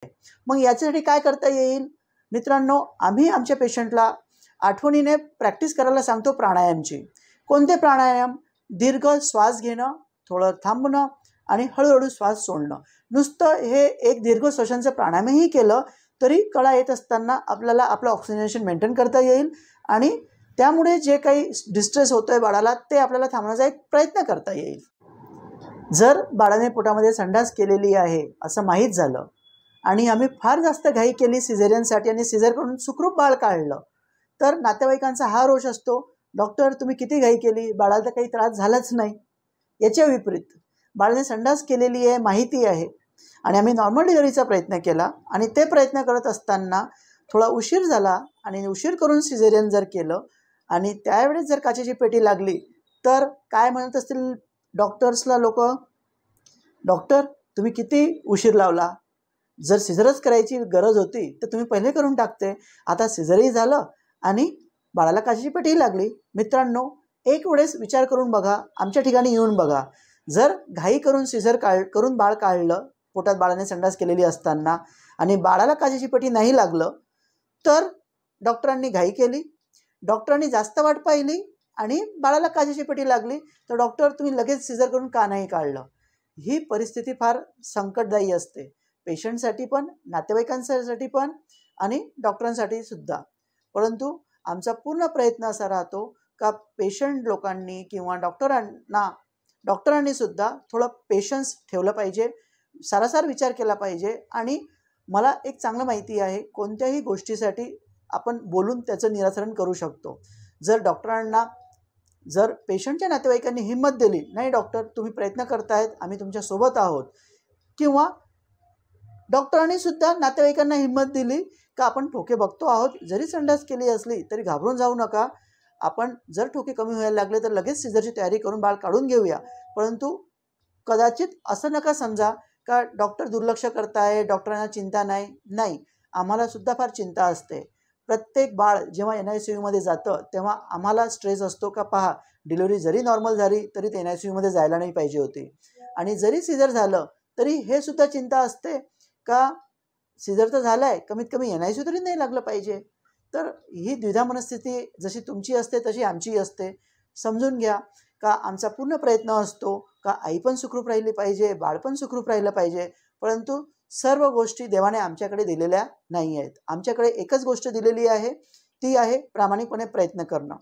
मग याच्यासाठी काय करता येईल मित्रांनो, आम्ही आमच्या पेशंटला आठवणीने प्रॅक्टिस करायला सांगतो प्राणायामची. कोणते प्राणायाम? दीर्घ श्वास घेणं, थोडं थांबणं आणि हळूहळू श्वास सोडणं. नुसतं हे एक दीर्घ श्वसनाचं प्राणायामही केलं तरी कळा येत असताना आपल्याला आपलं ऑक्सिजनेशन मेंटेन करता येईल आणि त्यामुळे जे काही डिस्ट्रेस होतोय बाळाला ते आपल्याला थांबवण्याचा एक प्रयत्न करता येईल. जर बाळाने पोटामध्ये संडास केलेली आहे असं माहीत झालं आणि आम्ही फार जास्त घाई केली सिझेरियनसाठी आणि सिझर करून सुखरूप बाळ काढलं तर नातेवाईकांचा हा रोष असतो, डॉक्टर तुम्ही किती घाई केली, बाळाला तर काही त्रास झालाच नाही. याच्या विपरीत बाळाने संडास केलेली आहे माहिती आहे आणि आम्ही नॉर्मल डिलिव्हरीचा प्रयत्न केला आणि ते प्रयत्न करत असताना थोडा उशीर झाला आणि उशीर करून सिझेरियन जर केलं आणि त्यावेळेस जर काचेची पेटी लागली तर काय म्हणत असतील डॉक्टर्सला लोक, डॉक्टर तुम्ही किती उशीर लावला, जर सिझरच करायची गरज होती तर तुम्ही पहिले करून टाकते, आता सिझरही झालं आणि बाळाला काचेची पेटी लागली. मित्रांनो, एक वेळेस विचार करून बघा, आमच्या ठिकाणी येऊन बघा, जर घाई करून सिझर करून बाळ काढलं पोटात बाळाने संडास केलेली असताना आणि बाळाला काचेची पेटी नाही लागलं तर डॉक्टरांनी घाई केली, डॉक्टरांनी जास्त वाट पाहिली आणि बाळाला काचेची पेटी लागली तर डॉक्टर तुम्ही लगेच सिझर करून का नाही काढलं. ही परिस्थिती फार संकटदायी असते पेशंटसाठी पण, नातेवाईकांसाठी पण आणि डॉक्टरांसाठी सुद्धा. परंतु आमचा पूर्ण प्रयत्न असा राहतो का पेशंट लोकांनी किंवा डॉक्टरांनी सुद्धा थोडं पेशन्स ठेवलं पाहिजे, सारासार विचार केला पाहिजे. आणि मला एक चांगलं माहिती आहे कोणत्याही गोष्टीसाठी आपण बोलून त्याचं निराकरण करू शकतो. जर पेशंटच्या नातेवाईकांनी हिंमत दिली, नाही डॉक्टर तुम्ही प्रयत्न करतायत, आम्ही तुमच्या सोबत आहोत, किंवा डॉक्टरांनी सुद्धा नातेवाईकांना हिंमत दिली का आपण ठोके बघतो आहोत, जरी संडास केली असली तरी घाबरून जाऊ नका, आपण जर ठोके कमी व्हायला लागले तर लगेच सिझरची तयारी करून बाळ काढून घेऊया. परंतु कदाचित असं नका समजा का डॉक्टर दुर्लक्ष करताय, डॉक्टरांना चिंता नाही, आम्हाला सुद्धा फार चिंता असते. प्रत्येक बाळ जेव्हा NICUमध्ये जातं तेव्हा आम्हाला स्ट्रेस असतो का पहा डिलिव्हरी जरी नॉर्मल झाली तरी ते NICUमध्ये जायला नाही पाहिजे होती, आणि जरी सिझर झालं तरी हे सुद्धा चिंता असते का सिझर तर झालं आहे, कमीत कमी NICU तरी नाही लागलं पाहिजे. तर ही द्विधा मनस्थिती जशी तुमची असते तशी आमची असते. समजून घ्या का आमचा पूर्ण प्रयत्न असतो का आई पण सुखरूप राहिली पाहिजे, बाळ पण सुखरूप राहिलं पाहिजे. परंतु सर्व गोष्टी देवाने आमच्याकडे दिलेल्या नाही आहेत. आमच्याकडे एकच गोष्ट दिलेली आहे, ती आहे प्रामाणिकपणे प्रयत्न करणं.